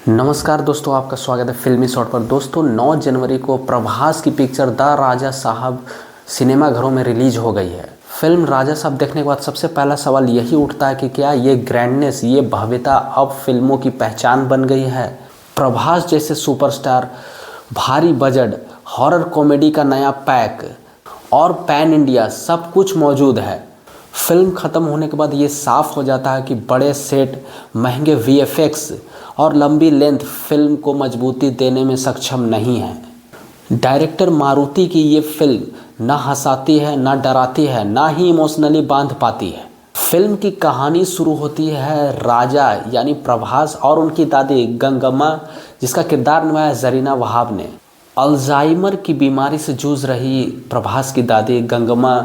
नमस्कार दोस्तों, आपका स्वागत है फिल्मी शॉट पर। दोस्तों 9 जनवरी को प्रभास की पिक्चर द राजा साहब सिनेमाघरों में रिलीज हो गई है। फिल्म राजा साहब देखने के बाद सबसे पहला सवाल यही उठता है कि क्या ये ग्रैंडनेस, ये भव्यता अब फिल्मों की पहचान बन गई है। प्रभास जैसे सुपरस्टार, भारी बजट, हॉरर कॉमेडी का नया पैक और पैन इंडिया सब कुछ मौजूद है। फिल्म ख़त्म होने के बाद ये साफ हो जाता है कि बड़े सेट, महंगे वीएफएक्स और लंबी लेंथ फिल्म को मजबूती देने में सक्षम नहीं है। डायरेक्टर मारुति की ये फिल्म ना हंसाती है, ना डराती है, ना ही इमोशनली बांध पाती है। फिल्म की कहानी शुरू होती है राजा यानी प्रभास और उनकी दादी गंगम्मा, जिसका किरदार निभाया जरीना वहाब ने। अल्जाइमर की बीमारी से जूझ रही प्रभास की दादी गंगम्मा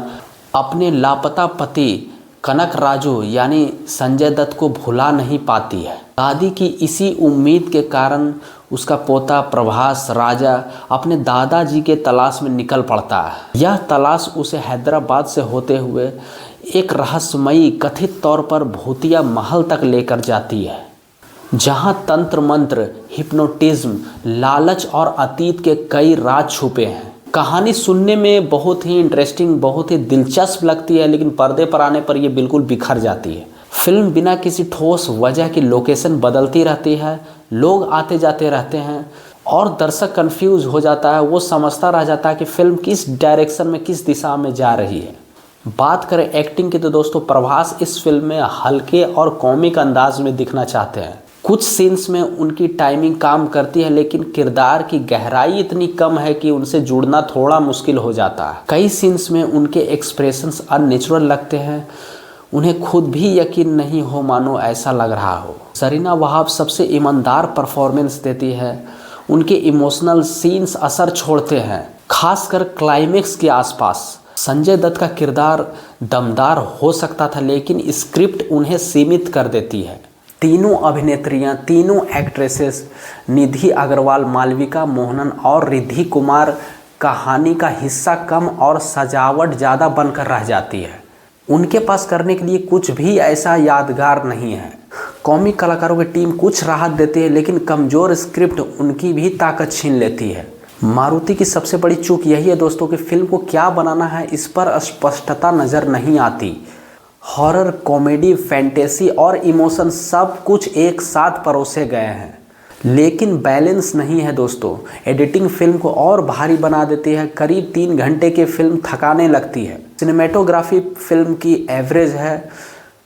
अपने लापता पति कनक राजू यानी संजय दत्त को भुला नहीं पाती है। दादी की इसी उम्मीद के कारण उसका पोता प्रभास राजा अपने दादाजी के तलाश में निकल पड़ता है। यह तलाश उसे हैदराबाद से होते हुए एक रहस्यमयी, कथित तौर पर भूतिया महल तक लेकर जाती है, जहां तंत्र मंत्र, हिप्नोटिज्म, लालच और अतीत के कई राज छुपे हैं। कहानी सुनने में बहुत ही इंटरेस्टिंग, बहुत ही दिलचस्प लगती है, लेकिन पर्दे पर आने पर यह बिल्कुल बिखर जाती है। फिल्म बिना किसी ठोस वजह की लोकेशन बदलती रहती है, लोग आते जाते रहते हैं और दर्शक कंफ्यूज हो जाता है। वो समझता रह जाता है कि फिल्म किस डायरेक्शन में, किस दिशा में जा रही है। बात करें एक्टिंग की तो दोस्तों प्रभास इस फिल्म में हल्के और कॉमिक अंदाज में दिखना चाहते हैं। कुछ सीन्स में उनकी टाइमिंग काम करती है, लेकिन किरदार की गहराई इतनी कम है कि उनसे जुड़ना थोड़ा मुश्किल हो जाता है। कई सीन्स में उनके एक्सप्रेशंस अननेचुरल लगते हैं, उन्हें खुद भी यकीन नहीं हो मानो ऐसा लग रहा हो। जरीना वहाब सबसे ईमानदार परफॉर्मेंस देती है। उनके इमोशनल सीन्स असर छोड़ते हैं, खासकर क्लाइमेक्स के आसपास। संजय दत्त का किरदार दमदार हो सकता था, लेकिन स्क्रिप्ट उन्हें सीमित कर देती है। तीनों अभिनेत्रियां, तीनों एक्ट्रेसेस निधि अग्रवाल, मालविका मोहनन और रिद्धि कुमार कहानी का हिस्सा कम और सजावट ज़्यादा बनकर रह जाती है। उनके पास करने के लिए कुछ भी ऐसा यादगार नहीं है। कॉमिक कलाकारों की टीम कुछ राहत देती है, लेकिन कमज़ोर स्क्रिप्ट उनकी भी ताकत छीन लेती है। मारुति की सबसे बड़ी चूक यही है दोस्तों कि फिल्म को क्या बनाना है इस पर स्पष्टता नज़र नहीं आती। हॉरर, कॉमेडी, फैंटेसी और इमोशन सब कुछ एक साथ परोसे गए हैं, लेकिन बैलेंस नहीं है दोस्तों। एडिटिंग फिल्म को और भारी बना देती है। करीब 3 घंटे की फिल्म थकाने लगती है। सिनेमेटोग्राफी फिल्म की एवरेज है।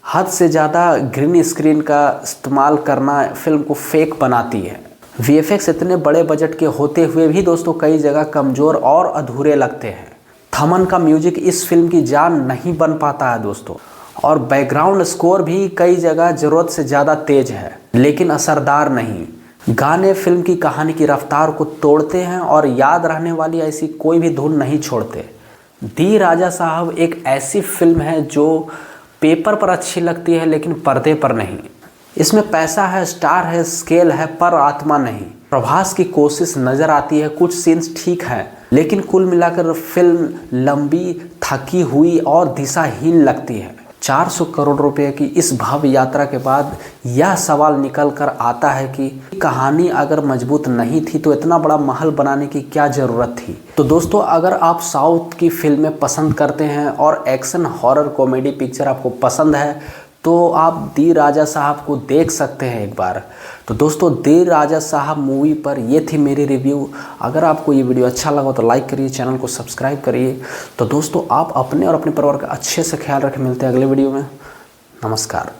हद से ज़्यादा ग्रीन स्क्रीन का इस्तेमाल करना फिल्म को फेक बनाती है। वीएफएक्स इतने बड़े बजट के होते हुए भी दोस्तों कई जगह कमज़ोर और अधूरे लगते हैं। थमन का म्यूजिक इस फिल्म की जान नहीं बन पाता है दोस्तों, और बैकग्राउंड स्कोर भी कई जगह ज़रूरत से ज़्यादा तेज है, लेकिन असरदार नहीं। गाने फिल्म की कहानी की रफ्तार को तोड़ते हैं और याद रहने वाली ऐसी कोई भी धुन नहीं छोड़ते। दी राजा साहब एक ऐसी फिल्म है जो पेपर पर अच्छी लगती है, लेकिन पर्दे पर नहीं। इसमें पैसा है, स्टार है, स्केल है, पर आत्मा नहीं। प्रभास की कोशिश नज़र आती है, कुछ सीन्स ठीक हैं, लेकिन कुल मिलाकर फिल्म लंबी, थकी हुई और दिशाहीन लगती है। 400 करोड़ रुपए की इस भव्य यात्रा के बाद यह सवाल निकल कर आता है कि कहानी अगर मजबूत नहीं थी तो इतना बड़ा महल बनाने की क्या ज़रूरत थी। तो दोस्तों अगर आप साउथ की फिल्में पसंद करते हैं और एक्शन, हॉरर, कॉमेडी पिक्चर आपको पसंद है तो आप दी राजा साहब को देख सकते हैं एक बार। तो दोस्तों दी राजा साहब मूवी पर ये थी मेरी रिव्यू। अगर आपको ये वीडियो अच्छा लगा तो लाइक करिए, चैनल को सब्सक्राइब करिए। तो दोस्तों आप अपने और अपने परिवार का अच्छे से ख्याल रखें। मिलते हैं अगले वीडियो में। नमस्कार।